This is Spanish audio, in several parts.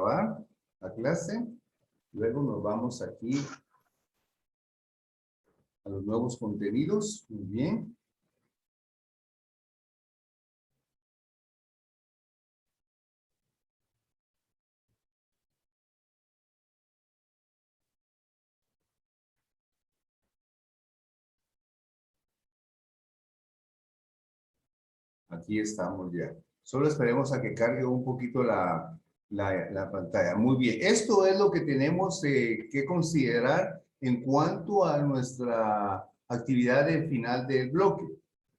grabar la clase. Luego nos vamos aquí a los nuevos contenidos. Muy bien. Aquí estamos ya. Solo esperemos a que cargue un poquito la pantalla. Muy bien. Esto es lo que tenemos que considerar en cuanto a nuestra actividad del final del bloque.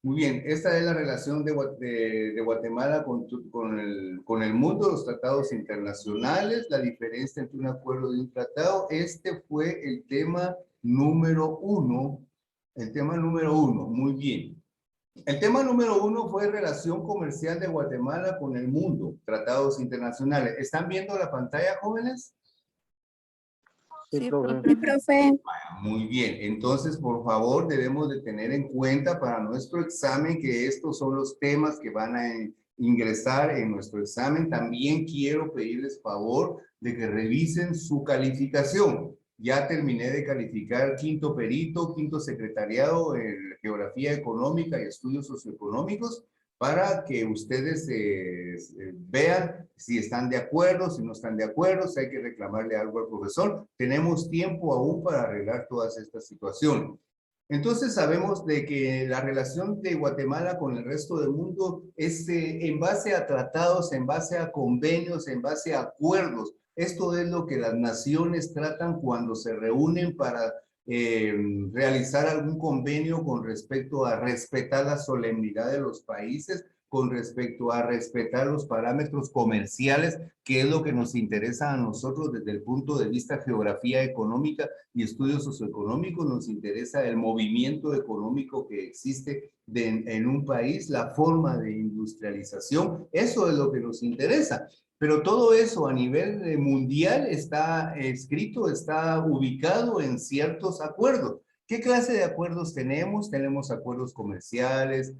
Muy bien. Esta es la relación de Guatemala con el mundo, los tratados internacionales, la diferencia entre un acuerdo y un tratado. Este fue el tema número 1. El tema número 1. Muy bien. El tema número 1 fue relación comercial de Guatemala con el mundo, tratados internacionales. ¿Están viendo la pantalla, jóvenes? Sí, profe. Muy bien, entonces por favor debemos de tener en cuenta para nuestro examen que estos son los temas que van a ingresar en nuestro examen. También quiero pedirles favor de que revisen su calificación. Ya terminé de calificar quinto perito, quinto secretariado en geografía económica y estudios socioeconómicos para que ustedes vean si están de acuerdo, si no están de acuerdo, si hay que reclamarle algo al profesor. Tenemos tiempo aún para arreglar todas estas situaciones. Entonces sabemos de que la relación de Guatemala con el resto del mundo es en base a tratados, en base a convenios, en base a acuerdos. Esto es lo que las naciones tratan cuando se reúnen para realizar algún convenio con respecto a respetar la solemnidad de los países, con respecto a respetar los parámetros comerciales, que es lo que nos interesa a nosotros desde el punto de vista geografía económica y estudios socioeconómicos. Nos interesa el movimiento económico que existe en un país, la forma de industrialización, eso es lo que nos interesa. Pero todo eso a nivel mundial está escrito, está ubicado en ciertos acuerdos. ¿Qué clase de acuerdos tenemos? Tenemos acuerdos comerciales,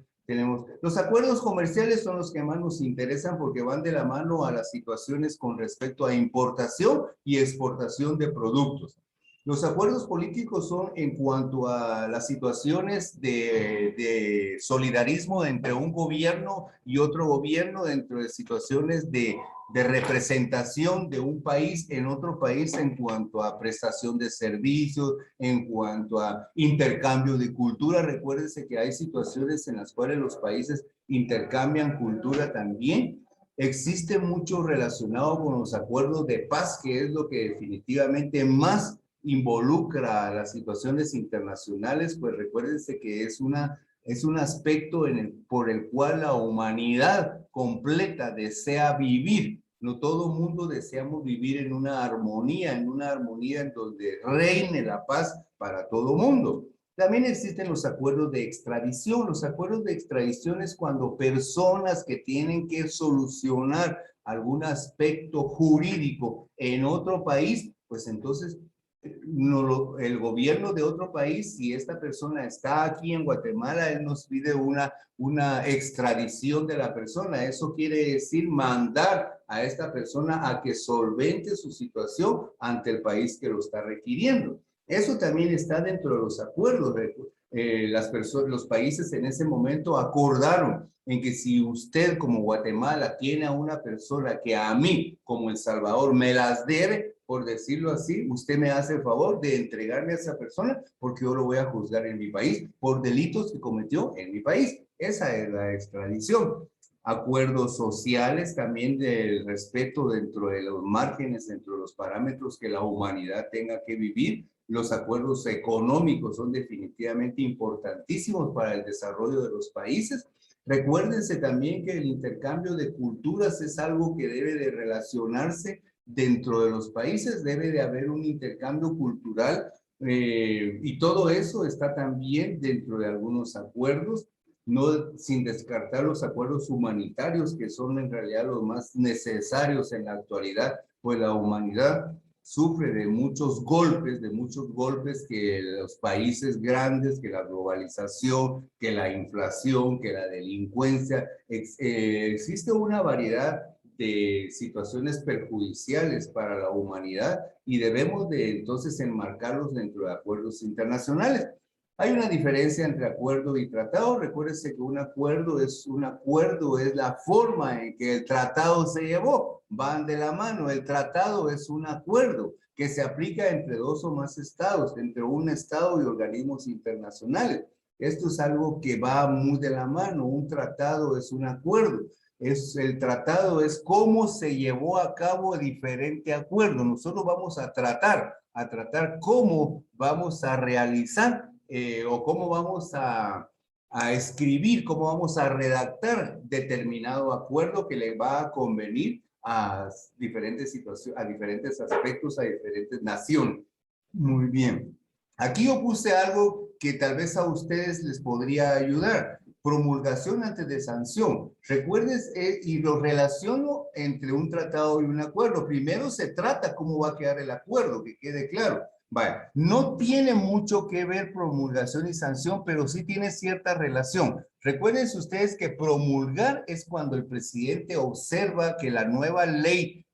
los acuerdos comerciales son los que más nos interesan porque van de la mano a las situaciones con respecto a importación y exportación de productos. Los acuerdos políticos son en cuanto a las situaciones de solidarismo entre un gobierno y otro gobierno, dentro de situaciones de representación de un país en otro país en cuanto a prestación de servicios, en cuanto a intercambio de cultura. Recuérdense que hay situaciones en las cuales los países intercambian cultura también. Existe mucho relacionado con los acuerdos de paz, que es lo que definitivamente más involucra a las situaciones internacionales. Pues recuérdense que es un aspecto por el cual la humanidad completa desea vivir. No todo el mundo deseamos vivir en una armonía en donde reine la paz para todo mundo. También existen los acuerdos de extradición. Los acuerdos de extradición es cuando personas que tienen que solucionar algún aspecto jurídico en otro país, pues entonces el gobierno de otro país, si esta persona está aquí en Guatemala, él nos pide una extradición de la persona. Eso quiere decir mandar a esta persona a que solvente su situación ante el país que lo está requiriendo. Eso también está dentro de los acuerdos. Los países en ese momento acordaron en que si usted como Guatemala tiene a una persona que a mí como El Salvador me las debe, por decirlo así, usted me hace el favor de entregarme a esa persona porque yo lo voy a juzgar en mi país por delitos que cometió en mi país. Esa es la extradición. Acuerdos sociales también del respeto dentro de los márgenes, dentro de los parámetros que la humanidad tenga que vivir. Los acuerdos económicos son definitivamente importantísimos para el desarrollo de los países. Recuérdense también que el intercambio de culturas es algo que debe de relacionarse dentro de los países, debe de haber un intercambio cultural y todo eso está también dentro de algunos acuerdos, no sin descartar los acuerdos humanitarios que son en realidad los más necesarios en la actualidad, pues la humanidad sufre de muchos golpes que los países grandes, que la globalización, que la inflación, que la delincuencia. Existe una variedad de situaciones perjudiciales para la humanidad y debemos de entonces enmarcarlos dentro de acuerdos internacionales. Hay una diferencia entre acuerdo y tratado. Recuérdese que un acuerdo, es la forma en que el tratado se llevó. Van de la mano. El tratado es un acuerdo que se aplica entre dos o más estados, entre un estado y organismos internacionales. Esto es algo que va muy de la mano. Un tratado es un acuerdo. El tratado es cómo se llevó a cabo diferente acuerdo. Nosotros vamos a tratar cómo vamos a realizar o cómo vamos a escribir, cómo vamos a redactar determinado acuerdo que le va a convenir a diferentes situaciones, a diferentes aspectos, a diferentes naciones. Muy bien. Aquí yo puse algo que tal vez a ustedes les podría ayudar. Promulgación antes de sanción. Recuerdes, y lo relaciono entre un tratado y un acuerdo. Primero se trata cómo va a quedar el acuerdo, que quede claro. Vaya, no tiene mucho que ver promulgación y sanción, pero sí tiene cierta relación. Recuerden ustedes que promulgar es cuando el presidente observa que la nueva ley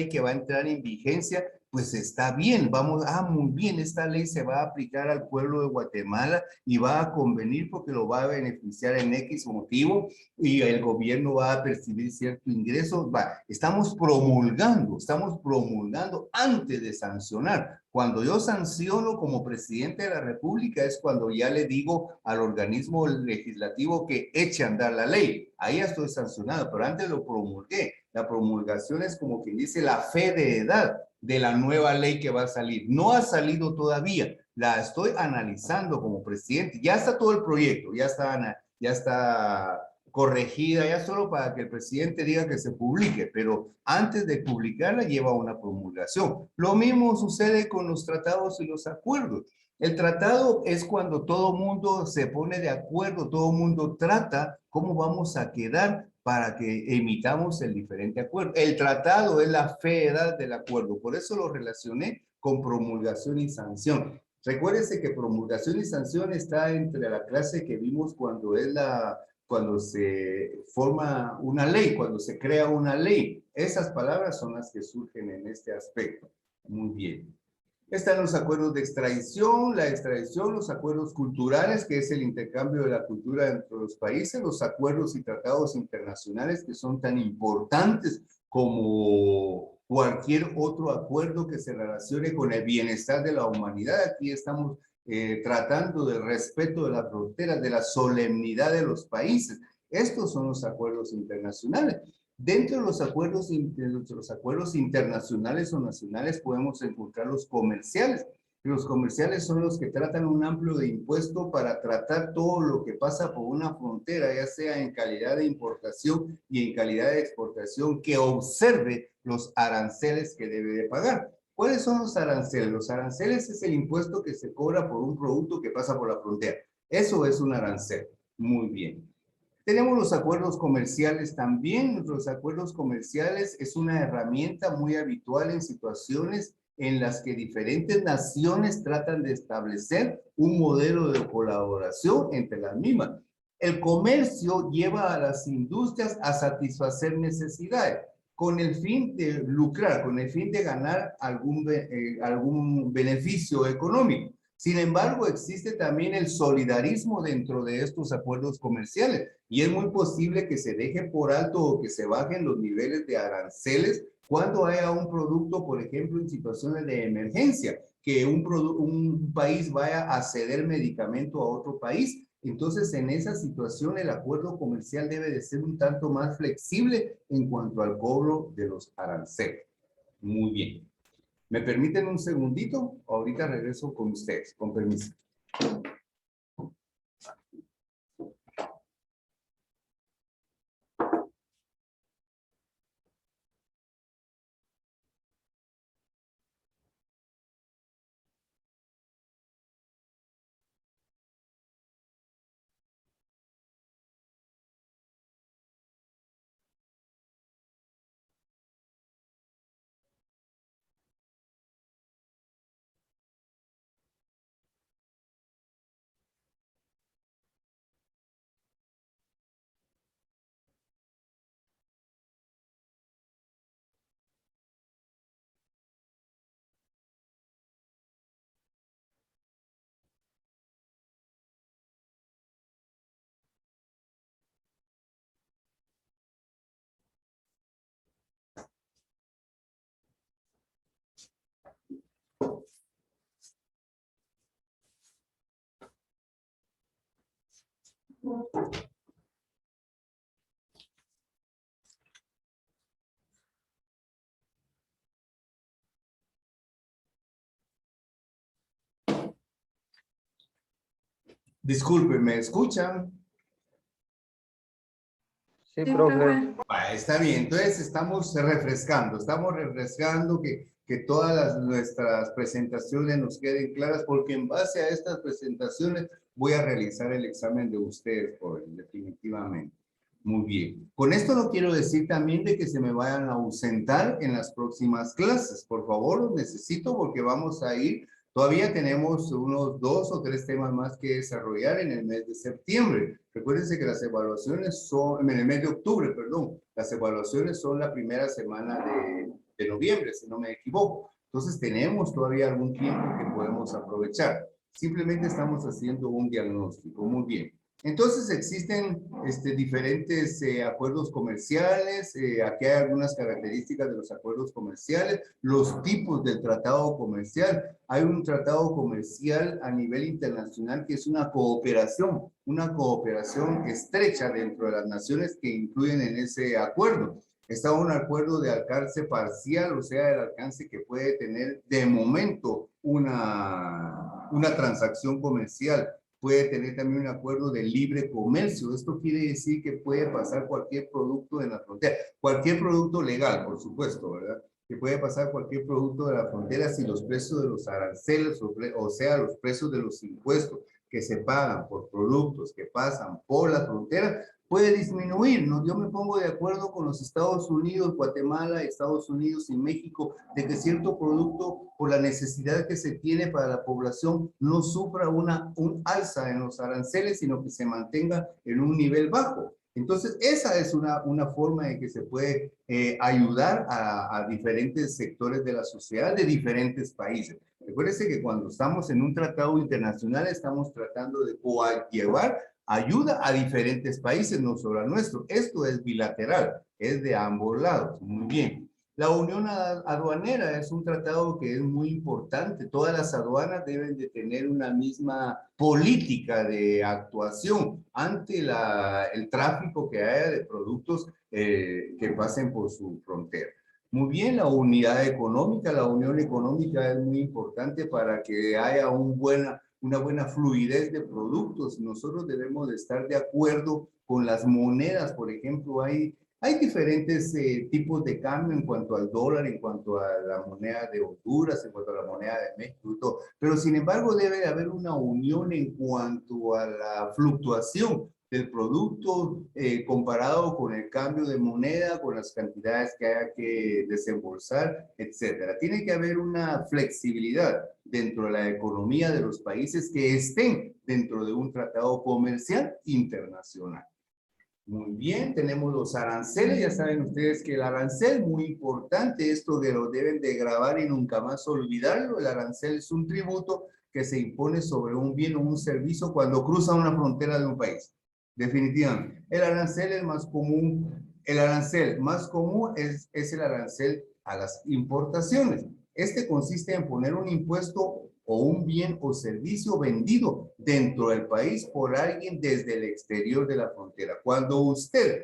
que va a entrar en vigencia, pues está bien, vamos, muy bien, esta ley se va a aplicar al pueblo de Guatemala y va a convenir porque lo va a beneficiar en X motivo y el gobierno va a percibir cierto ingreso. Estamos promulgando antes de sancionar. Cuando yo sanciono como presidente de la República es cuando ya le digo al organismo legislativo que eche a andar la ley. Ahí ya estoy sancionado, pero antes lo promulgué. La promulgación es como quien dice la fe de edad de la nueva ley que va a salir. No ha salido todavía, la estoy analizando como presidente. Ya está todo el proyecto, ya está corregida, ya solo para que el presidente diga que se publique, pero antes de publicarla lleva una promulgación. Lo mismo sucede con los tratados y los acuerdos. El tratado es cuando todo mundo se pone de acuerdo, todo mundo trata cómo vamos a quedar para que emitamos el diferente acuerdo. El tratado es la feedad del acuerdo, por eso lo relacioné con promulgación y sanción. Recuérdense que promulgación y sanción está entre la clase que vimos cuando se forma una ley, cuando se crea una ley. Esas palabras son las que surgen en este aspecto. Muy bien. Están los acuerdos de extradición, la extradición, los acuerdos culturales, que es el intercambio de la cultura entre los países, los acuerdos y tratados internacionales que son tan importantes como cualquier otro acuerdo que se relacione con el bienestar de la humanidad. Aquí estamos tratando del respeto de las fronteras, de la solemnidad de los países. Estos son los acuerdos internacionales. Dentro de los acuerdos internacionales o nacionales podemos encontrar los comerciales. Los comerciales son los que tratan un amplio de impuesto para tratar todo lo que pasa por una frontera, ya sea en calidad de importación y en calidad de exportación, que observe los aranceles que debe de pagar. ¿Cuáles son los aranceles? Los aranceles es el impuesto que se cobra por un producto que pasa por la frontera. Eso es un arancel. Muy bien. Tenemos los acuerdos comerciales también. Los acuerdos comerciales es una herramienta muy habitual en situaciones en las que diferentes naciones tratan de establecer un modelo de colaboración entre las mismas. El comercio lleva a las industrias a satisfacer necesidades con el fin de lucrar, con el fin de ganar algún beneficio económico. Sin embargo, existe también el solidarismo dentro de estos acuerdos comerciales y es muy posible que se deje por alto o que se bajen los niveles de aranceles cuando haya un producto, por ejemplo, en situaciones de emergencia, que un país vaya a ceder medicamento a otro país. Entonces, en esa situación, el acuerdo comercial debe de ser un tanto más flexible en cuanto al cobro de los aranceles. Muy bien. ¿Me permiten un segundito? Ahorita regreso con ustedes, con permiso. Disculpen, ¿me escuchan? Sí, profe. Está bien, entonces estamos refrescando que todas nuestras presentaciones nos queden claras, porque en base a estas presentaciones voy a realizar el examen de ustedes, jóvenes, definitivamente. Muy bien. Con esto no quiero decir también de que se me vayan a ausentar en las próximas clases. Por favor, los necesito porque vamos a ir. Todavía tenemos unos 2 o 3 temas más que desarrollar en el mes de septiembre. Recuérdense que las evaluaciones son, en el mes de octubre, perdón, las evaluaciones son la primera semana de noviembre, si no me equivoco. Entonces tenemos todavía algún tiempo que podemos aprovechar. Simplemente estamos haciendo un diagnóstico. Muy bien. Entonces existen diferentes acuerdos comerciales. Aquí hay algunas características de los acuerdos comerciales, los tipos del tratado comercial. Hay un tratado comercial a nivel internacional que es una cooperación estrecha dentro de las naciones que incluyen en ese acuerdo. Está un acuerdo de alcance parcial, o sea, el alcance que puede tener de momento una transacción comercial. Puede tener también un acuerdo de libre comercio. Esto quiere decir que puede pasar cualquier producto en la frontera, cualquier producto legal, por supuesto, ¿verdad? Que puede pasar cualquier producto de la frontera si los precios de los aranceles, o sea, los precios de los impuestos que se pagan por productos que pasan por la frontera, puede disminuir, ¿no? Yo me pongo de acuerdo con los Estados Unidos, Guatemala, Estados Unidos y México, de que cierto producto, por la necesidad que se tiene para la población, no sufra un alza en los aranceles, sino que se mantenga en un nivel bajo. Entonces, esa es una forma en que se puede ayudar a diferentes sectores de la sociedad de diferentes países. Recuérdense que cuando estamos en un tratado internacional, estamos tratando de coadyuvar ayuda a diferentes países, no solo al nuestro. Esto es bilateral, es de ambos lados. Muy bien. La unión aduanera es un tratado que es muy importante. Todas las aduanas deben de tener una misma política de actuación ante el tráfico que haya de productos que pasen por su frontera. Muy bien, la unidad económica, la unión económica es muy importante para que haya una buena fluidez de productos. Nosotros debemos de estar de acuerdo con las monedas. Por ejemplo, hay diferentes tipos de cambio en cuanto al dólar, en cuanto a la moneda de Honduras, en cuanto a la moneda de México y todo. Pero sin embargo debe de haber una unión en cuanto a la fluctuación del producto comparado con el cambio de moneda, con las cantidades que haya que desembolsar, etcétera. Tiene que haber una flexibilidad dentro de la economía de los países que estén dentro de un tratado comercial internacional. Muy bien, tenemos los aranceles. Ya saben ustedes que el arancel, muy importante, esto de lo deben de grabar y nunca más olvidarlo. El arancel es un tributo que se impone sobre un bien o un servicio cuando cruza una frontera de un país. Definitivamente. El arancel es más común. El arancel más común es el arancel a las importaciones. Este consiste en poner un impuesto o un bien o servicio vendido dentro del país por alguien desde el exterior de la frontera. Cuando usted,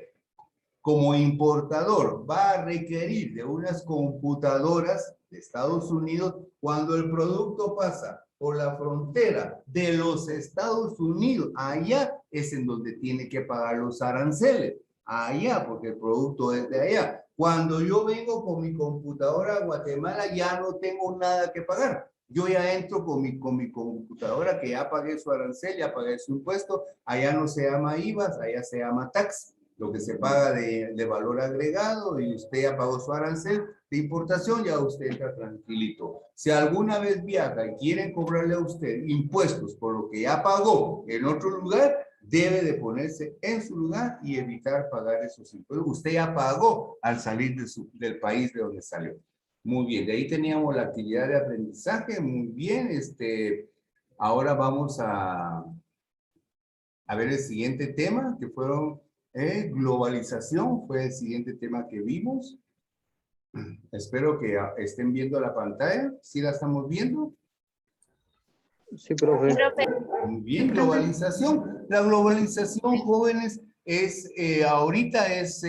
como importador, va a requerir de unas computadoras de Estados Unidos, cuando el producto pasa por la frontera de los Estados Unidos, allá es en donde tiene que pagar los aranceles. Allá, porque el producto es de allá. Cuando yo vengo con mi computadora a Guatemala, ya no tengo nada que pagar. Yo ya entro con mi computadora que ya pagué su arancel, ya pagué su impuesto. Allá no se llama IVA, allá se llama tax. Lo que se paga de valor agregado, y usted ya pagó su arancel de importación, ya usted está tranquilito. Si alguna vez viaja y quieren cobrarle a usted impuestos por lo que ya pagó en otro lugar, debe de ponerse en su lugar y evitar pagar esos impuestos. Usted ya pagó al salir del país de donde salió. Muy bien, de ahí teníamos la actividad de aprendizaje. Muy bien, ahora vamos a ver el siguiente tema, que fueron globalización, fue el siguiente tema que vimos. Espero que estén viendo la pantalla. ¿Sí la estamos viendo? Sí, profe. Muy bien, globalización. La globalización, jóvenes, es ahorita es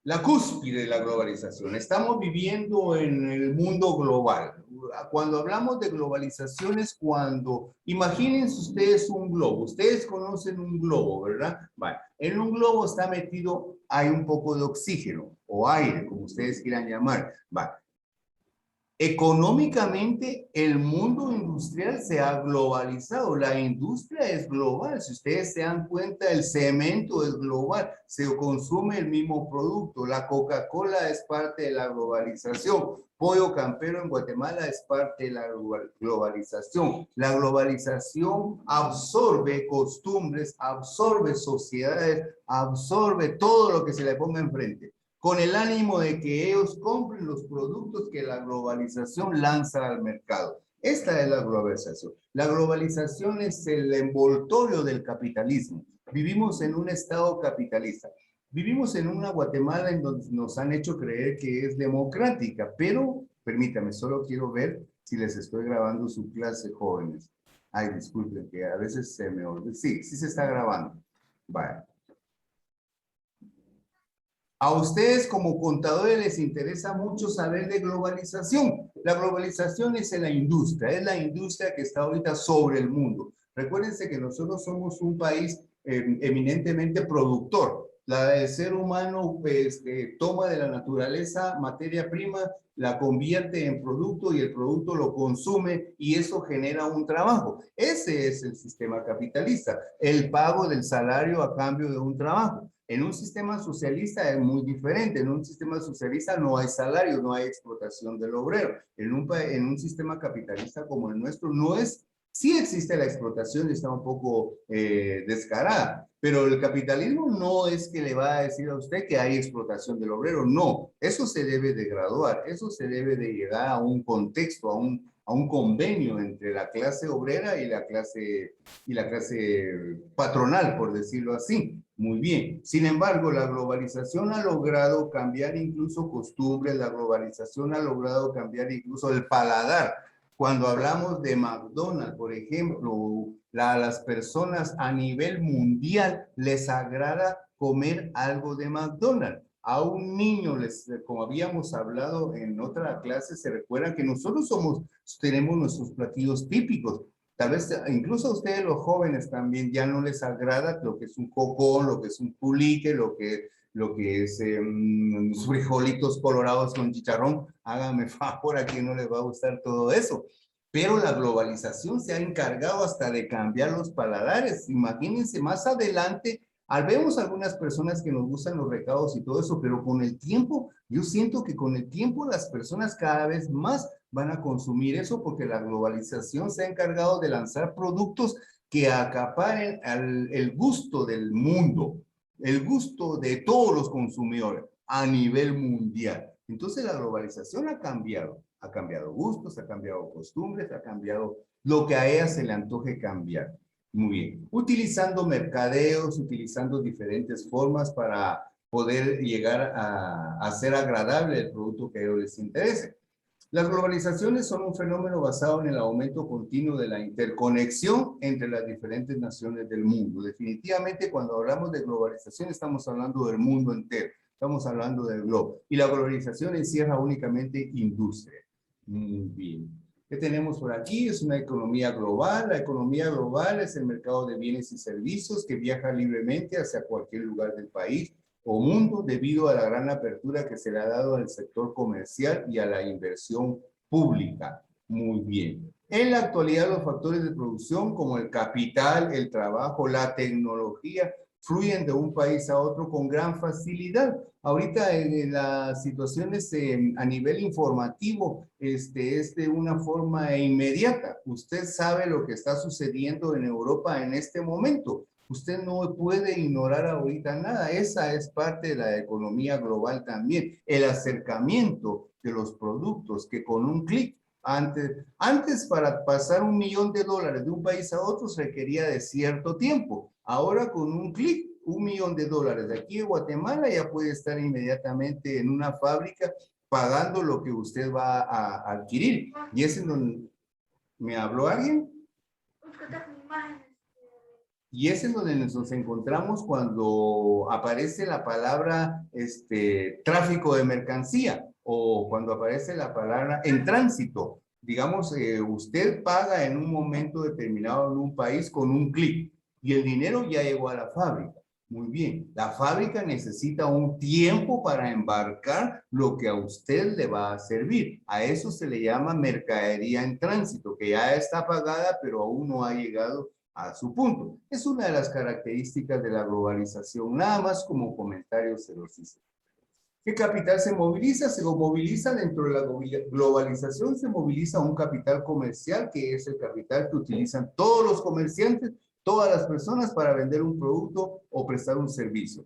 la cúspide de la globalización. Estamos viviendo en el mundo global. Cuando hablamos de globalización es cuando, imagínense ustedes un globo. Ustedes conocen un globo, ¿verdad? Vale. En un globo está metido, hay un poco de oxígeno o aire, como ustedes quieran llamar. Vale. Económicamente, el mundo industrial se ha globalizado. La industria es global. Si ustedes se dan cuenta, el cemento es global. Se consume el mismo producto. La Coca-Cola es parte de la globalización. Pollo Campero en Guatemala es parte de la globalización. La globalización absorbe costumbres, absorbe sociedades, absorbe todo lo que se le ponga enfrente, con el ánimo de que ellos compren los productos que la globalización lanza al mercado. Esta es la globalización. La globalización es el envoltorio del capitalismo. Vivimos en un estado capitalista. Vivimos en una Guatemala en donde nos han hecho creer que es democrática, pero permítame, solo quiero ver si les estoy grabando su clase, jóvenes. Ay, disculpen, que a veces se me olvida. Sí, sí se está grabando. Vale. A ustedes como contadores les interesa mucho saber de globalización. La globalización es en la industria, es la industria que está ahorita sobre el mundo. Recuérdense que nosotros somos un país eminentemente productor. El ser humano pues, toma de la naturaleza materia prima, la convierte en producto y el producto lo consume y eso genera un trabajo. Ese es el sistema capitalista, el pago del salario a cambio de un trabajo. En un sistema socialista es muy diferente. En un sistema socialista no hay salario, no hay explotación del obrero. En un sistema capitalista como el nuestro no es, sí existe la explotación y está un poco descarada, pero el capitalismo no es que le va a decir a usted que hay explotación del obrero, no. Eso se debe de graduar, eso se debe de llegar a un contexto, a un convenio entre la clase obrera y la clase patronal, por decirlo así. Muy bien. Sin embargo, la globalización ha logrado cambiar incluso costumbres, la globalización ha logrado cambiar incluso el paladar. Cuando hablamos de McDonald's, por ejemplo, las personas a nivel mundial les agrada comer algo de McDonald's. A un niño, como habíamos hablado en otra clase, se recuerdan que nosotros tenemos nuestros platillos típicos. Tal vez incluso a ustedes los jóvenes también ya no les agrada lo que es un cocón, lo que es un pulique, lo que es frijolitos colorados con chicharrón. Háganme favor, a quien no les va a gustar todo eso. Pero la globalización se ha encargado hasta de cambiar los paladares. Imagínense más adelante, vemos algunas personas que nos gustan los recados y todo eso, pero con el tiempo, yo siento que con el tiempo las personas cada vez más van a consumir eso porque la globalización se ha encargado de lanzar productos que acaparen el gusto del mundo, el gusto de todos los consumidores a nivel mundial. Entonces la globalización ha cambiado gustos, ha cambiado costumbres, ha cambiado lo que a ella se le antoje cambiar. Muy bien. Utilizando mercadeos, utilizando diferentes formas para poder llegar a hacer agradable el producto que a ellos les interese. Las globalizaciones son un fenómeno basado en el aumento continuo de la interconexión entre las diferentes naciones del mundo. Definitivamente, cuando hablamos de globalización, estamos hablando del mundo entero. Estamos hablando del globo. Y la globalización encierra únicamente industria. Muy bien. ¿Qué tenemos por aquí? Es una economía global. La economía global es el mercado de bienes y servicios que viaja libremente hacia cualquier lugar del país o mundo debido a la gran apertura que se le ha dado al sector comercial y a la inversión pública. Muy bien. En la actualidad, los factores de producción como el capital, el trabajo, la tecnología, fluyen de un país a otro con gran facilidad. Ahorita en las situaciones a nivel informativo es de una forma inmediata. Usted sabe lo que está sucediendo en Europa en este momento. Usted no puede ignorar ahorita nada. Esa es parte de la economía global también. El acercamiento de los productos que con un clic, antes para pasar $1.000.000 de un país a otro se requería de cierto tiempo. Ahora con un clic, $1.000.000 de aquí a Guatemala ya puede estar inmediatamente en una fábrica pagando lo que usted va a adquirir. Y es en donde me habló alguien. Y ese es donde nos encontramos cuando aparece la palabra tráfico de mercancía o cuando aparece la palabra en tránsito. Digamos, usted paga en un momento determinado en un país con un clic y el dinero ya llegó a la fábrica. Muy bien, la fábrica necesita un tiempo para embarcar lo que a usted le va a servir. A eso se le llama mercadería en tránsito, que ya está pagada, pero aún no ha llegado a su punto. Es una de las características de la globalización, nada más como comentario se los hice. ¿Qué capital se moviliza? Se moviliza dentro de la globalización, se moviliza un capital comercial, que es el capital que utilizan todos los comerciantes, todas las personas para vender un producto o prestar un servicio.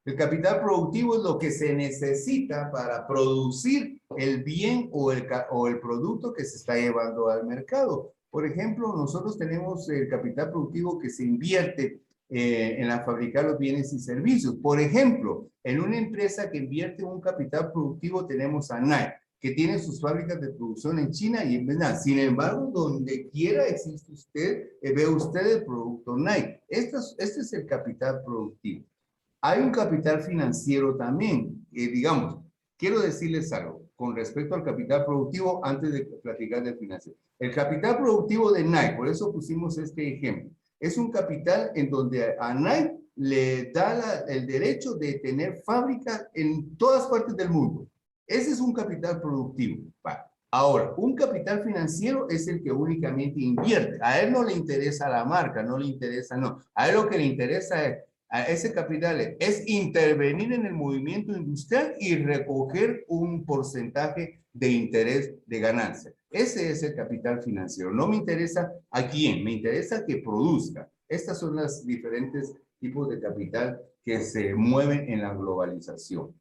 El capital productivo es lo que se necesita para producir el bien o el producto que se está llevando al mercado. Por ejemplo, nosotros tenemos el capital productivo que se invierte en la fabricar los bienes y servicios. Por ejemplo, en una empresa que invierte un capital productivo tenemos a Nike, que tiene sus fábricas de producción en China y en Vietnam. Sin embargo, donde quiera existe usted, ve usted el producto Nike. Este es el capital productivo. Hay un capital financiero también, digamos, quiero decirles algo con respecto al capital productivo antes de platicar del financiero. El capital productivo de Nike, por eso pusimos este ejemplo, es un capital en donde a Nike le da el derecho de tener fábricas en todas partes del mundo. Ese es un capital productivo. Vale. Ahora, un capital financiero es el que únicamente invierte. A él no le interesa la marca, no le interesa, no. A él lo que le interesa es, a ese capital es intervenir en el movimiento industrial y recoger un porcentaje de interés de ganancia. Ese es el capital financiero. No me interesa a quién, me interesa que produzca. Estas son las diferentes tipos de capital que se mueven en la globalización.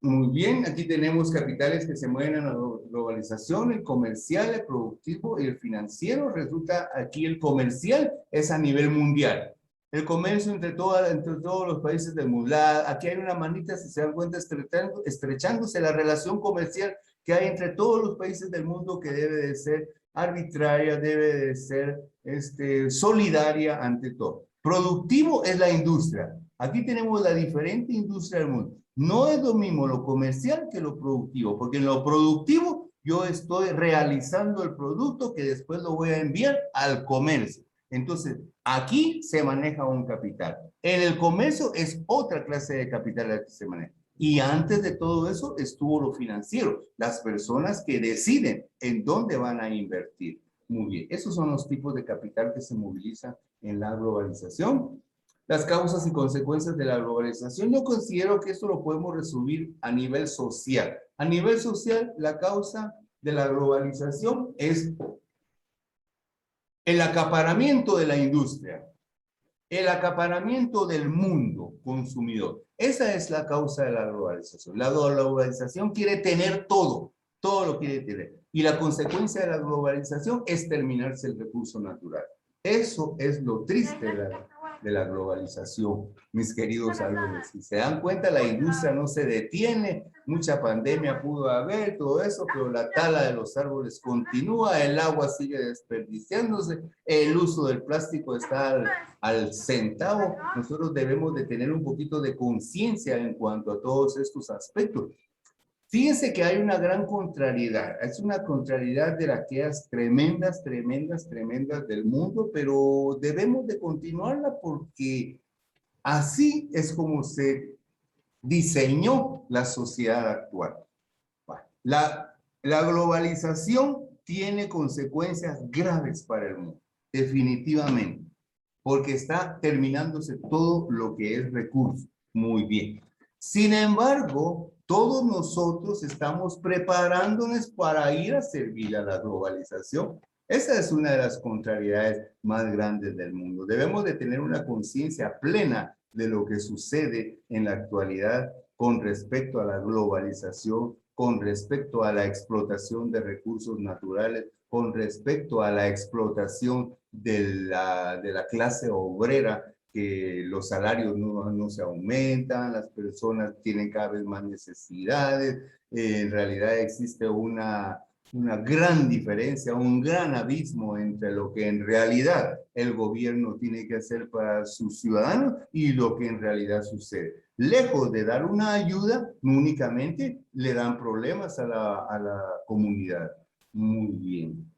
Muy bien, aquí tenemos capitales que se mueven en la globalización, el comercial, el productivo y el financiero. Resulta aquí el comercial es a nivel mundial. El comercio entre todos los países del mundo. Aquí hay una manita, si se dan cuenta, estrechándose la relación comercial que hay entre todos los países del mundo, que debe de ser arbitraria, debe de ser solidaria ante todo. Productivo es la industria. Aquí tenemos la diferente industria del mundo. No es lo mismo lo comercial que lo productivo, porque en lo productivo yo estoy realizando el producto que después lo voy a enviar al comercio. Entonces, aquí se maneja un capital. En el comercio es otra clase de capital la que se maneja. Y antes de todo eso estuvo lo financiero, las personas que deciden en dónde van a invertir. Muy bien, esos son los tipos de capital que se movilizan en la globalización. Las causas y consecuencias de la globalización. Yo considero que esto lo podemos resumir a nivel social. A nivel social, la causa de la globalización es el acaparamiento de la industria, el acaparamiento del mundo consumidor. Esa es la causa de la globalización. La globalización quiere tener todo, todo lo quiere tener. Y la consecuencia de la globalización es terminarse el recurso natural. Eso es lo triste de la globalización, mis queridos alumnos. Si se dan cuenta, la industria no se detiene, mucha pandemia pudo haber, todo eso, pero la tala de los árboles continúa, el agua sigue desperdiciándose, el uso del plástico está al centavo. Nosotros debemos de tener un poquito de conciencia en cuanto a todos estos aspectos. Fíjense que hay una gran contrariedad, es una contrariedad de aquellas tremendas del mundo, pero debemos de continuarla porque así es como se diseñó la sociedad actual. La globalización tiene consecuencias graves para el mundo, definitivamente, porque está terminándose todo lo que es recurso. Muy bien. Sin embargo, todos nosotros estamos preparándonos para ir a servir a la globalización. Esa es una de las contrariedades más grandes del mundo. Debemos de tener una conciencia plena de lo que sucede en la actualidad con respecto a la globalización, con respecto a la explotación de recursos naturales, con respecto a la explotación de la clase obrera, que los salarios no se aumentan, las personas tienen cada vez más necesidades, en realidad existe una una gran diferencia, un gran abismo entre lo que en realidad el gobierno tiene que hacer para sus ciudadanos y lo que en realidad sucede. Lejos de dar una ayuda, únicamente le dan problemas a la comunidad. Muy bien.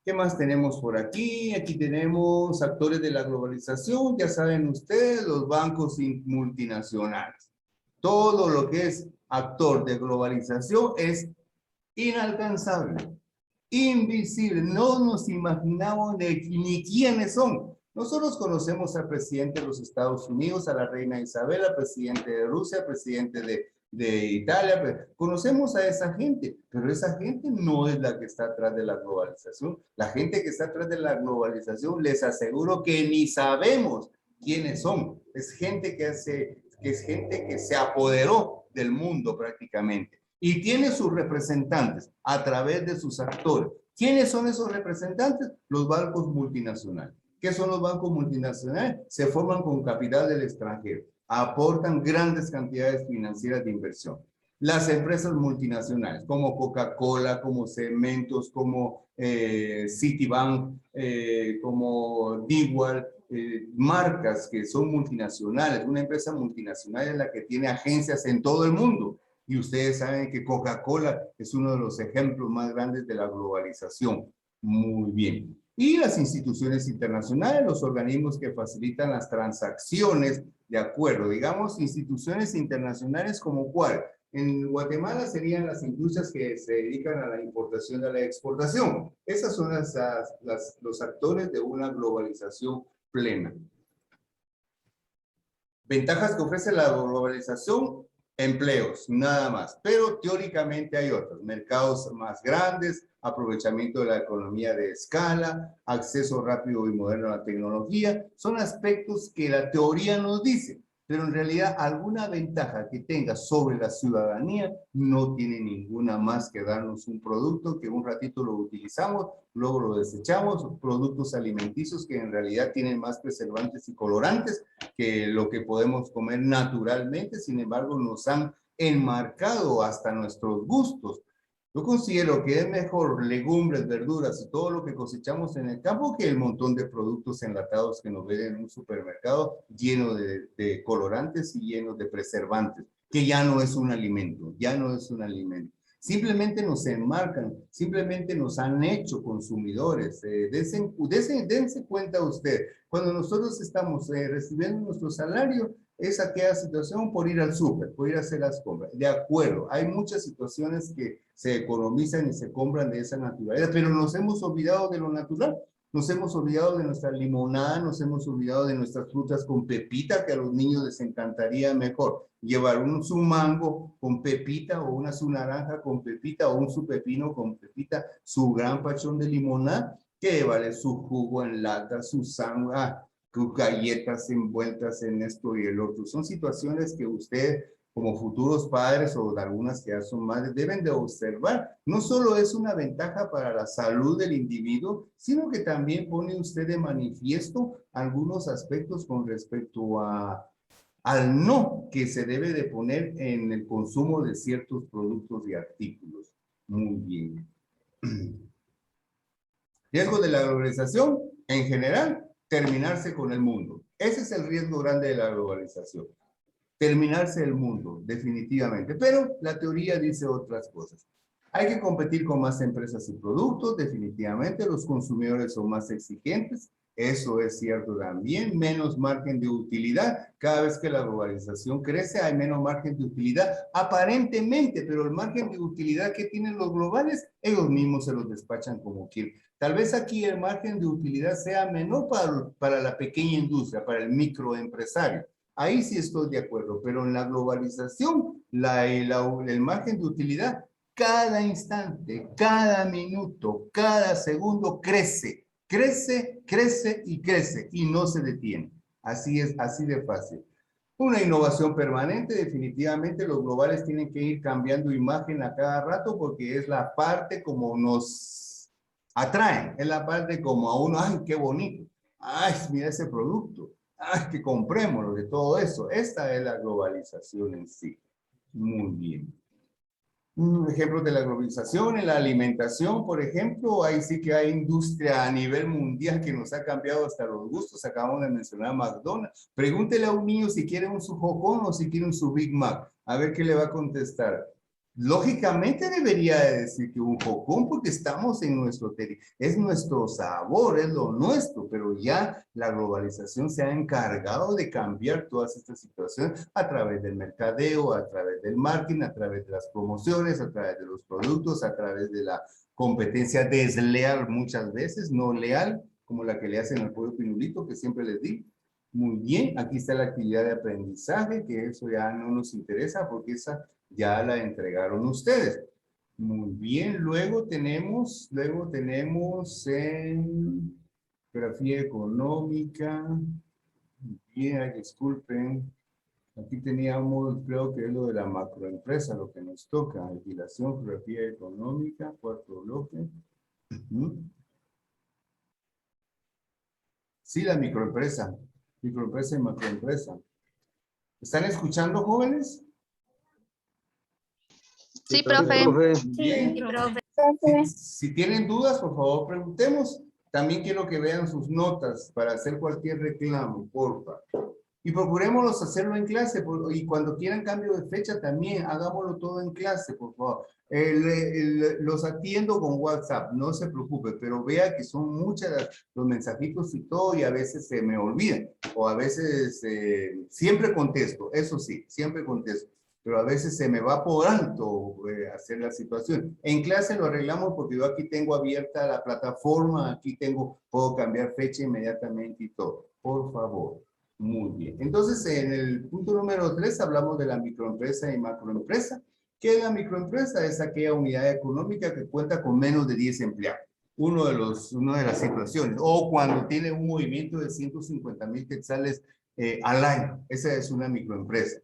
¿Qué más tenemos por aquí? Aquí tenemos actores de la globalización, ya saben ustedes, los bancos multinacionales. Todo lo que es actor de globalización es inalcanzable, invisible, no nos imaginamos ni quiénes son. Nosotros conocemos al presidente de los Estados Unidos, a la reina Isabel, al presidente de Rusia, al presidente de Italia, conocemos a esa gente, pero esa gente no es la que está atrás de la globalización. La gente que está atrás de la globalización, les aseguro que ni sabemos quiénes son. Es gente es gente que se apoderó del mundo prácticamente y tiene sus representantes a través de sus actores. ¿Quiénes son esos representantes? Los bancos multinacionales. ¿Qué son los bancos multinacionales? Se forman con capital del extranjero, aportan grandes cantidades financieras de inversión. Las empresas multinacionales, como Coca-Cola, como Cementos, como Citibank, como Digual, marcas que son multinacionales. Una empresa multinacional es la que tiene agencias en todo el mundo. Y ustedes saben que Coca-Cola es uno de los ejemplos más grandes de la globalización. Muy bien. Y las instituciones internacionales, los organismos que facilitan las transacciones de acuerdo. Digamos, instituciones internacionales como cuál. En Guatemala serían las industrias que se dedican a la importación y a la exportación. Esas son los actores de una globalización plena. Ventajas que ofrece la globalización, empleos, nada más. Pero teóricamente hay otros, mercados más grandes, aprovechamiento de la economía de escala, acceso rápido y moderno a la tecnología. Son aspectos que la teoría nos dice, pero en realidad alguna ventaja que tenga sobre la ciudadanía no tiene ninguna más que darnos un producto que un ratito lo utilizamos, luego lo desechamos, productos alimenticios que en realidad tienen más preservantes y colorantes que lo que podemos comer naturalmente, sin embargo nos han enmarcado hasta nuestros gustos. Yo considero que es mejor legumbres, verduras y todo lo que cosechamos en el campo que el montón de productos enlatados que nos venden en un supermercado lleno de colorantes y llenos de preservantes, que ya no es un alimento, ya no es un alimento. Simplemente nos enmarcan, simplemente nos han hecho consumidores. Dense cuenta usted, cuando nosotros estamos recibiendo nuestro salario, es aquella situación por ir al súper, por ir a hacer las compras. De acuerdo, hay muchas situaciones que se economizan y se compran de esa naturaleza, pero nos hemos olvidado de lo natural. Nos hemos olvidado de nuestra limonada, nos hemos olvidado de nuestras frutas con pepita, que a los niños les encantaría mejor llevar su mango con pepita o su naranja con pepita o su pepino con pepita, su gran pachón de limonada, que vale su jugo en lata, su sangre, sus galletas envueltas en esto y el otro. Son situaciones que usted como futuros padres o de algunas que ya son madres, deben de observar. No solo es una ventaja para la salud del individuo, sino que también pone usted de manifiesto algunos aspectos con respecto al no que se debe de poner en el consumo de ciertos productos y artículos. Muy bien. Riesgo de la globalización, en general, terminarse con el mundo. Ese es el riesgo grande de la globalización. Terminarse el mundo, definitivamente. Pero la teoría dice otras cosas. Hay que competir con más empresas y productos, definitivamente. Los consumidores son más exigentes. Eso es cierto también. Menos margen de utilidad. Cada vez que la globalización crece, hay menos margen de utilidad, aparentemente, pero el margen de utilidad que tienen los globales, ellos mismos se los despachan como quieren. Tal vez aquí el margen de utilidad sea menor para la pequeña industria, para el microempresario. Ahí sí estoy de acuerdo, pero en la globalización, el margen de utilidad, cada instante, cada minuto, cada segundo crece, crece, crece y crece y no se detiene. Así es, así de fácil. Una innovación permanente, definitivamente los globales tienen que ir cambiando imagen a cada rato porque es la parte como nos atraen, es la parte como a uno, ay, qué bonito, ay, mira ese producto, ay, que comprémoslo de todo eso. Esta es la globalización en sí. Muy bien. Ejemplos de la globalización en la alimentación, por ejemplo, ahí sí que hay industria a nivel mundial que nos ha cambiado hasta los gustos. Acabamos de mencionar McDonald's. Pregúntele a un niño si quiere un su Jocón o si quiere un su Big Mac. A ver qué le va a contestar. Lógicamente debería de decir que un Jocón porque estamos en nuestro territorio. Es nuestro sabor, es lo nuestro, pero ya la globalización se ha encargado de cambiar todas estas situaciones a través del mercadeo, a través del marketing, a través de las promociones, a través de los productos, a través de la competencia desleal muchas veces, no leal, como la que le hacen al pueblo Pinulito, que siempre les di. Muy bien, aquí está la actividad de aprendizaje, que eso ya no nos interesa porque esa ya la entregaron ustedes. Muy bien, luego tenemos en geografía económica. Bien, ay, disculpen. Aquí teníamos, creo que es lo de la macroempresa, lo que nos toca. Alquilación, geografía económica, cuarto bloque. Sí, la microempresa. Microempresa y macroempresa. ¿Están escuchando, jóvenes? Sí, profe. Bien. Sí, profe. Si tienen dudas, por favor, preguntemos. También quiero que vean sus notas para hacer cualquier reclamo, porfa. Y procurémoslos hacerlo en clase. Y cuando quieran cambio de fecha, también hagámoslo todo en clase, por favor. Los atiendo con WhatsApp, no se preocupe, pero vea que son muchas los mensajitos y todo, y a veces se me olvidan. O a veces siempre contesto, eso sí, siempre contesto. Pero a veces se me va por alto hacer la situación. En clase lo arreglamos porque yo aquí tengo abierta la plataforma, aquí puedo cambiar fecha inmediatamente y todo. Por favor. Muy bien. Entonces, en el punto número 3 hablamos de la microempresa y macroempresa. ¿Qué es la microempresa? Es aquella unidad económica que cuenta con menos de 10 empleados. Una de las situaciones. O cuando tiene un movimiento de 150,000 quetzales al año. Esa es una microempresa.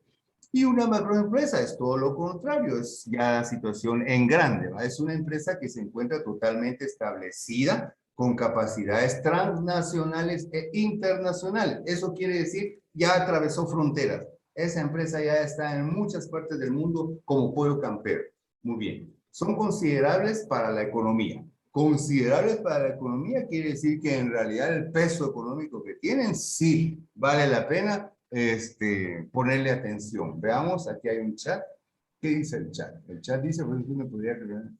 Y una macroempresa es todo lo contrario, es ya la situación en grande, ¿va? Es una empresa que se encuentra totalmente establecida con capacidades transnacionales e internacionales. Eso quiere decir, ya atravesó fronteras. Esa empresa ya está en muchas partes del mundo como pollo campero. Muy bien. Son considerables para la economía. Considerables para la economía quiere decir que en realidad el peso económico que tienen sí vale la pena ponerle atención. Veamos, aquí hay un chat. ¿Qué dice el chat? El chat dice, pues me podría creer.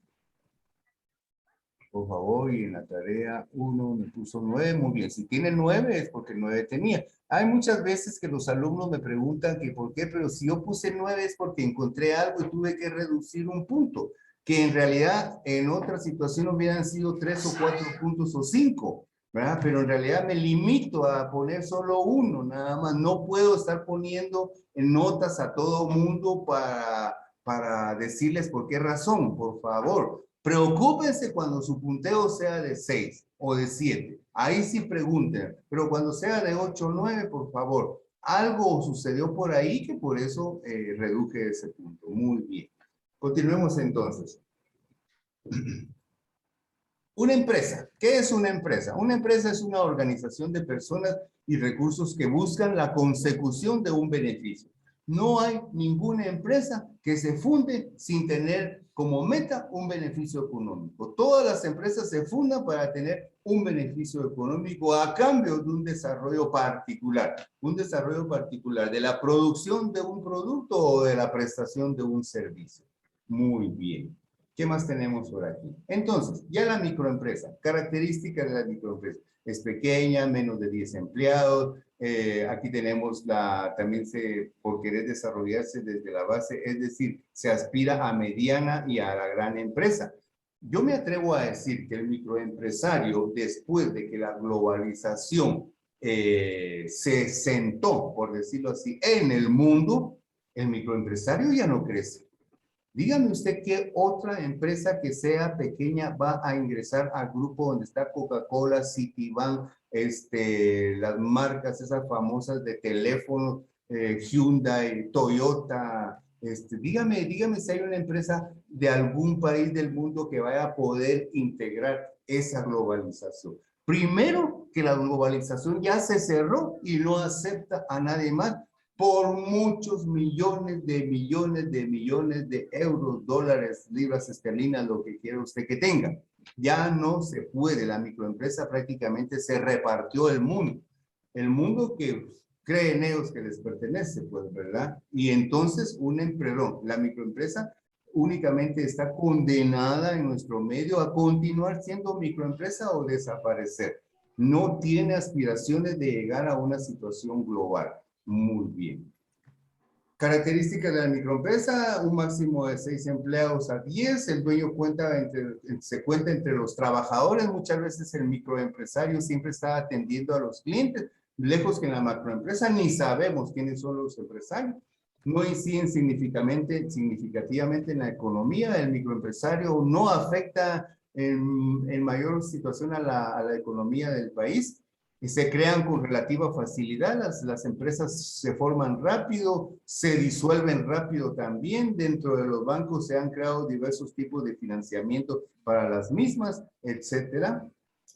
Por favor, y en la tarea 1 me puso 9, muy bien. Si tiene 9 es porque 9 tenía. Hay muchas veces que los alumnos me preguntan que por qué, pero si yo puse 9 es porque encontré algo y tuve que reducir un punto, que en realidad en otra situación hubieran sido 3 o 4 puntos o 5, ¿verdad? Pero en realidad me limito a poner solo uno, nada más. No puedo estar poniendo notas a todo mundo para decirles por qué razón, por favor. Preocúpense cuando su punteo sea de 6 o de 7. Ahí sí pregunten, pero cuando sea de 8 o 9, por favor. Algo sucedió por ahí que por eso reduje ese punto. Muy bien. Continuemos entonces. Una empresa. ¿Qué es una empresa? Una empresa es una organización de personas y recursos que buscan la consecución de un beneficio. No hay ninguna empresa que se funde sin tener como meta un beneficio económico. Todas las empresas se fundan para tener un beneficio económico a cambio de un desarrollo particular de la producción de un producto o de la prestación de un servicio. Muy bien. ¿Qué más tenemos por aquí? Entonces, ya la microempresa, características de la microempresa. Es pequeña, menos de 10 empleados. Aquí tenemos también por querer desarrollarse desde la base, es decir, se aspira a mediana y a la gran empresa. Yo me atrevo a decir que el microempresario, después de que la globalización se sentó, por decirlo así, en el mundo, el microempresario ya no crece. Dígame usted qué otra empresa que sea pequeña va a ingresar al grupo donde está Coca-Cola, Citibank, las marcas esas famosas de teléfono, Hyundai, Toyota. Dígame si hay una empresa de algún país del mundo que vaya a poder integrar esa globalización. Primero, que la globalización ya se cerró y no acepta a nadie más por muchos millones de euros, dólares, libras esterlinas, lo que quiera usted que tenga. Ya no se puede, la microempresa prácticamente se repartió el mundo que creen ellos que les pertenece, pues, ¿verdad? Y entonces la microempresa únicamente está condenada en nuestro medio a continuar siendo microempresa o desaparecer. No tiene aspiraciones de llegar a una situación global. Muy bien. Características de la microempresa: un máximo de 6 empleados a 10. El dueño se cuenta entre los trabajadores. Muchas veces el microempresario siempre está atendiendo a los clientes. Lejos que en la macroempresa ni sabemos quiénes son los empresarios. No inciden significativamente en la economía. El microempresario no afecta en mayor situación a la economía del país. Y se crean con relativa facilidad, las empresas se forman rápido, se disuelven rápido también. Dentro de los bancos se han creado diversos tipos de financiamiento para las mismas, etcétera.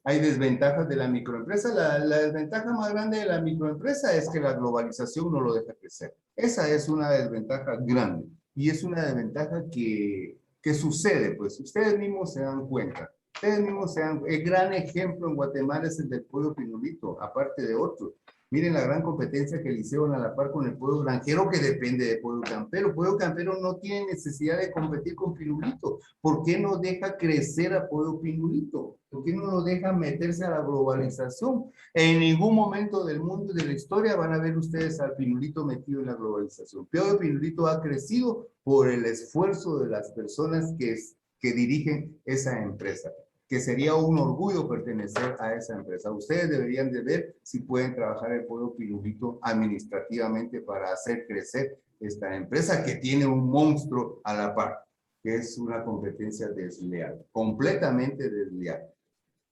Hay desventajas de la microempresa. La desventaja más grande de la microempresa es que la globalización no lo deja crecer. Esa es una desventaja grande y es una desventaja que sucede, pues ustedes mismos se dan cuenta. Ustedes mismos sean, el gran ejemplo en Guatemala es el del pollo pinolito, aparte de otros. Miren la gran competencia que le hicieron a la par con el pollo granjero, que depende de pollo campero. Pollo campero no tiene necesidad de competir con pinolito. ¿Por qué no deja crecer a pollo pinolito? ¿Por qué no lo deja meterse a la globalización? En ningún momento del mundo y de la historia van a ver ustedes al pinolito metido en la globalización. Pollo pinolito ha crecido por el esfuerzo de las personas que dirigen esa empresa, que sería un orgullo pertenecer a esa empresa. Ustedes deberían de ver si pueden trabajar el pollo pinolito administrativamente para hacer crecer esta empresa que tiene un monstruo a la par, que es una competencia desleal, completamente desleal.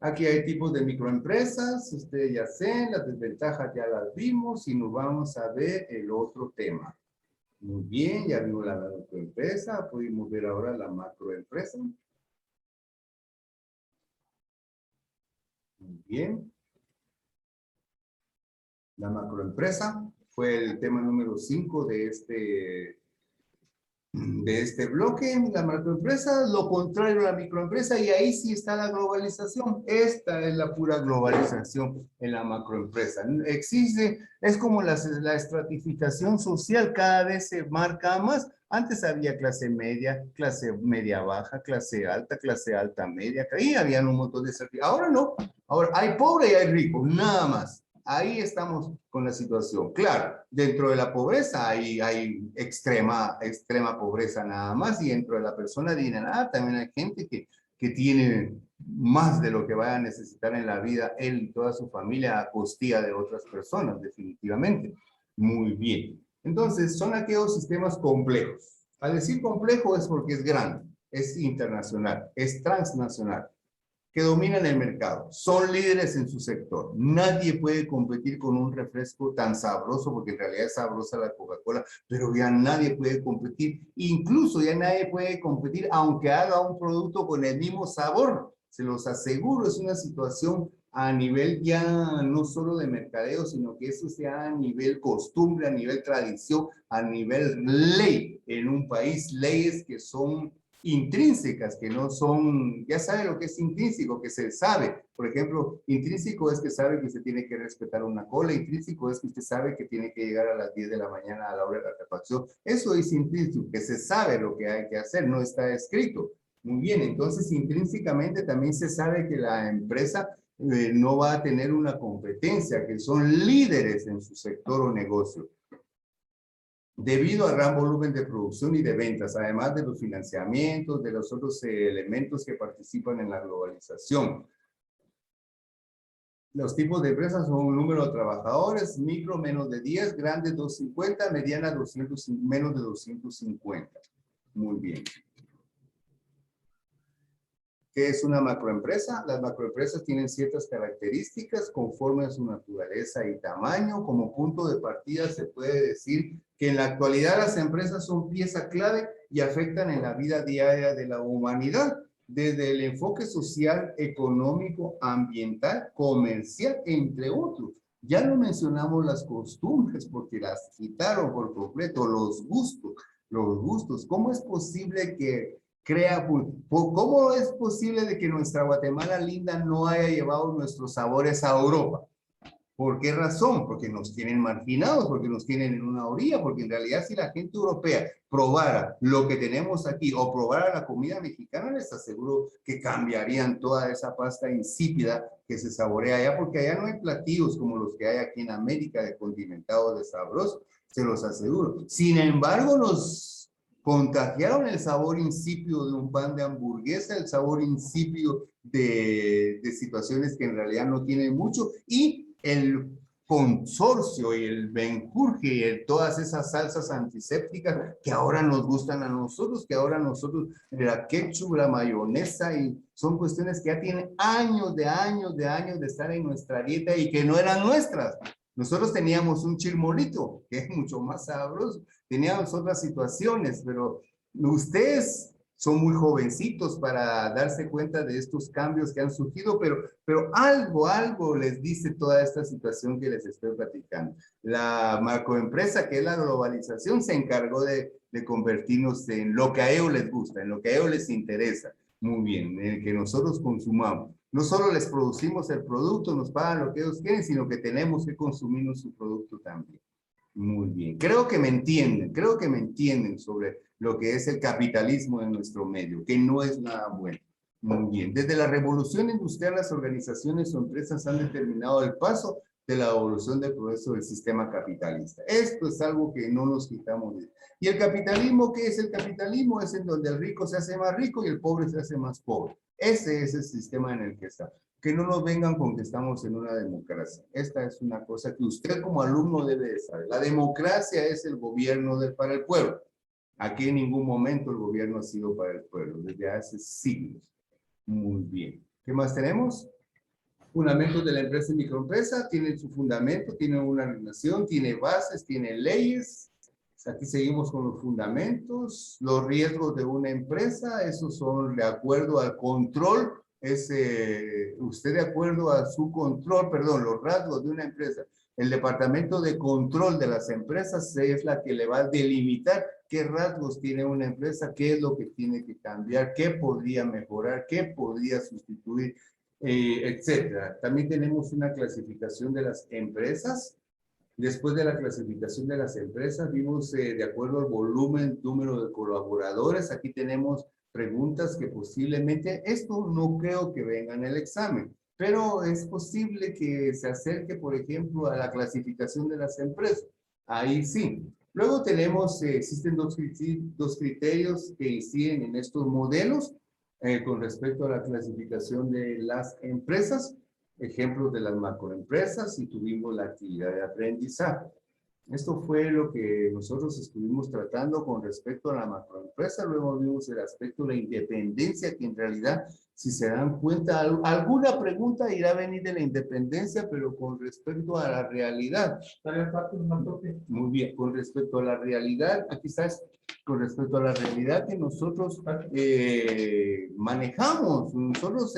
Aquí hay tipos de microempresas, ustedes ya saben, las desventajas ya las vimos y nos vamos a ver el otro tema. Muy bien, ya vimos la microempresa, pudimos ver ahora la macroempresa. Muy bien. La macroempresa fue el tema número 5 de este bloque. La macroempresa, lo contrario a la microempresa, y ahí sí está la globalización. Esta es la pura globalización en la macroempresa. Existe, es como la estratificación social, cada vez se marca más. Antes había clase media baja, clase alta media, y habían un montón de estratificaciones. Ahora no, ahora hay pobre y hay rico, nada más. Ahí estamos con la situación. Claro, dentro de la pobreza hay extrema pobreza nada más, y dentro de la persona adinerada también hay gente que tiene más de lo que vaya a necesitar en la vida él y toda su familia a costilla de otras personas, definitivamente. Muy bien. Entonces, son aquellos sistemas complejos. Al decir complejo es porque es grande, es internacional, es transnacional, que dominan el mercado, son líderes en su sector. Nadie puede competir con un refresco tan sabroso, porque en realidad es sabrosa la Coca-Cola, pero ya nadie puede competir. Incluso ya nadie puede competir aunque haga un producto con el mismo sabor. Se los aseguro, es una situación a nivel ya no solo de mercadeo, sino que eso sea a nivel costumbre, a nivel tradición, a nivel ley en un país. Leyes que son intrínsecas, que no son, ya sabe lo que es intrínseco, que se sabe. Por ejemplo, intrínseco es que sabe que se tiene que respetar una cola, intrínseco es que usted sabe que tiene que llegar a las 10 de la mañana a la hora de la refacción. Eso es intrínseco, que se sabe lo que hay que hacer, no está escrito. Muy bien, entonces intrínsecamente también se sabe que la empresa no va a tener una competencia, que son líderes en su sector o negocio, debido al gran volumen de producción y de ventas, además de los financiamientos, de los otros elementos que participan en la globalización. Los tipos de empresas son un número de trabajadores: micro menos de 10, grande 250, mediana 200, menos de 250. Muy bien. ¿Qué es una macroempresa? Las macroempresas tienen ciertas características conforme a su naturaleza y tamaño. Como punto de partida se puede decir que en la actualidad las empresas son pieza clave y afectan en la vida diaria de la humanidad, desde el enfoque social, económico, ambiental, comercial, entre otros. Ya no mencionamos las costumbres porque las quitaron por completo, los gustos, los gustos. ¿Cómo es posible que cómo es posible de que nuestra Guatemala linda no haya llevado nuestros sabores a Europa? ¿Por qué razón? Porque nos tienen marginados, porque nos tienen en una orilla, porque en realidad si la gente europea probara lo que tenemos aquí o probara la comida mexicana, les aseguro que cambiarían toda esa pasta insípida que se saborea allá, porque allá no hay platillos como los que hay aquí en América de condimentados de sabroso, se los aseguro. Sin embargo, nos contagiaron el sabor insípido de un pan de hamburguesa, el sabor insípido de situaciones que en realidad no tienen mucho, y el consorcio y el menjurje y todas esas salsas antisépticas que ahora nos gustan a nosotros, que ahora nosotros, la ketchup, la mayonesa, y son cuestiones que ya tienen años de estar en nuestra dieta y que no eran nuestras. Nosotros teníamos un chilmolito, que es mucho más sabroso, teníamos otras situaciones, pero ustedes son muy jovencitos para darse cuenta de estos cambios que han surgido, pero algo les dice toda esta situación que les estoy platicando. La macroempresa, que es la globalización, se encargó de convertirnos en lo que a ellos les gusta, en lo que a ellos les interesa. Muy bien, en el que nosotros consumamos. No solo les producimos el producto, nos pagan lo que ellos quieren, sino que tenemos que consumir su producto también. Muy bien. Creo que me entienden sobre lo que es el capitalismo en nuestro medio, que no es nada bueno. Muy bien. Desde la revolución industrial, las organizaciones o empresas han determinado el paso de la evolución del progreso del sistema capitalista. Esto es algo que no nos quitamos de. ¿Y el capitalismo qué es? El capitalismo es en donde el rico se hace más rico y el pobre se hace más pobre. Ese es el sistema en el que está. Que no nos vengan con que estamos en una democracia. Esta es una cosa que usted como alumno debe de saber. La democracia es el gobierno para el pueblo. Aquí en ningún momento el gobierno ha sido para el pueblo, desde hace siglos. Muy bien. ¿Qué más tenemos? Fundamentos de la empresa y microempresa. Tiene su fundamento, tiene una relación, tiene bases, tiene leyes. Aquí seguimos con los fundamentos. Los riesgos de una empresa, esos son de acuerdo al control. Usted de acuerdo a su control, perdón, los rasgos de una empresa. El departamento de control de las empresas es la que le va a delimitar qué rasgos tiene una empresa, qué es lo que tiene que cambiar, qué podría mejorar, qué podría sustituir, etcétera. También tenemos una clasificación de las empresas. Después de la clasificación de las empresas, vimos de acuerdo al volumen, número de colaboradores. Aquí tenemos preguntas que posiblemente, esto no creo que venga en el examen, pero es posible que se acerque, por ejemplo, a la clasificación de las empresas. Ahí sí. Luego tenemos, existen dos criterios que inciden en estos modelos con respecto a la clasificación de las empresas. Ejemplos de las macroempresas y tuvimos la actividad de aprendizaje. Esto fue lo que nosotros estuvimos tratando con respecto a la macroempresa. Luego vimos el aspecto de la independencia, que en realidad, si se dan cuenta, alguna pregunta irá a venir de la independencia, pero con respecto a la realidad. Muy bien, con respecto a la realidad, aquí está, con respecto a la realidad que nosotros manejamos. Nosotros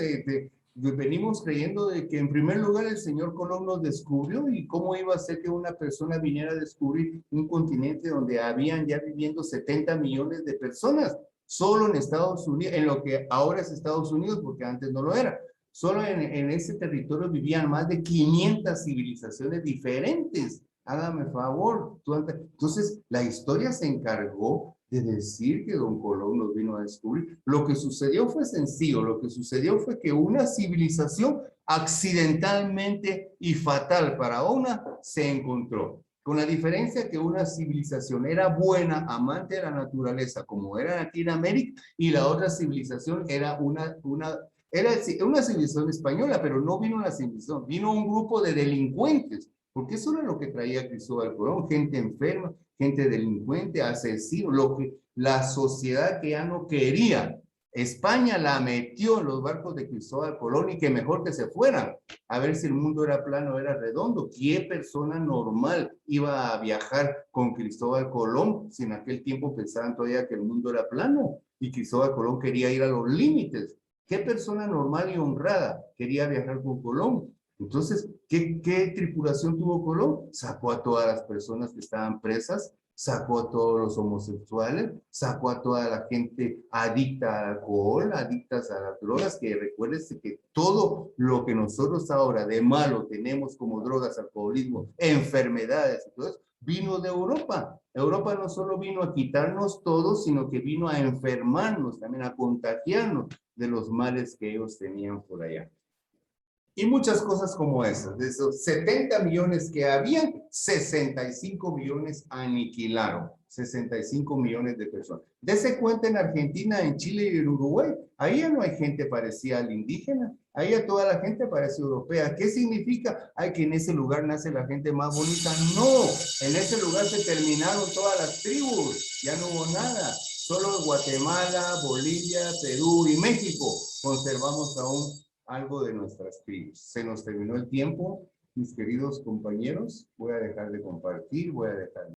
venimos creyendo de que en primer lugar el señor Colón nos descubrió, y cómo iba a ser que una persona viniera a descubrir un continente donde habían ya viviendo 70 millones de personas, solo en Estados Unidos, en lo que ahora es Estados Unidos, porque antes no lo era. Solo en ese territorio vivían más de 500 civilizaciones diferentes. Hágame favor. Entonces, la historia se encargó de decir que don Colón nos vino a descubrir. Lo que sucedió fue sencillo. Lo que sucedió fue que una civilización accidentalmente y fatal para una se encontró. Con la diferencia que una civilización era buena, amante de la naturaleza, como era Latinoamérica, y la otra civilización era una civilización española, pero no vino una civilización, vino un grupo de delincuentes, porque eso era lo que traía Cristóbal Colón, gente enferma, gente delincuente, asesino, la sociedad que ya no quería. España la metió en los barcos de Cristóbal Colón y que mejor que se fueran, a ver si el mundo era plano o era redondo. ¿Qué persona normal iba a viajar con Cristóbal Colón si en aquel tiempo pensaban todavía que el mundo era plano y Cristóbal Colón quería ir a los límites? ¿Qué persona normal y honrada quería viajar con Colón? Entonces, ¿qué tripulación tuvo Colón? Sacó a todas las personas que estaban presas, sacó a todos los homosexuales, sacó a toda la gente adicta al alcohol, adictas a las drogas, que recuérdense que todo lo que nosotros ahora de malo tenemos como drogas, alcoholismo, enfermedades y todo eso, vino de Europa. Europa no solo vino a quitarnos todo, sino que vino a enfermarnos, también a contagiarnos de los males que ellos tenían por allá. Y muchas cosas como esas. De esos 70 millones que había, 65 millones aniquilaron. 65 millones de personas. Dese cuenta en Argentina, en Chile y en Uruguay. Ahí ya no hay gente parecida al indígena. Ahí ya toda la gente parece europea. ¿Qué significa? Ay, que en ese lugar nace la gente más bonita. No, en ese lugar se terminaron todas las tribus. Ya no hubo nada. Solo Guatemala, Bolivia, Perú y México conservamos aún algo de nuestras tribus. Se nos terminó el tiempo, mis queridos compañeros. Voy a dejar de compartir, voy a dejar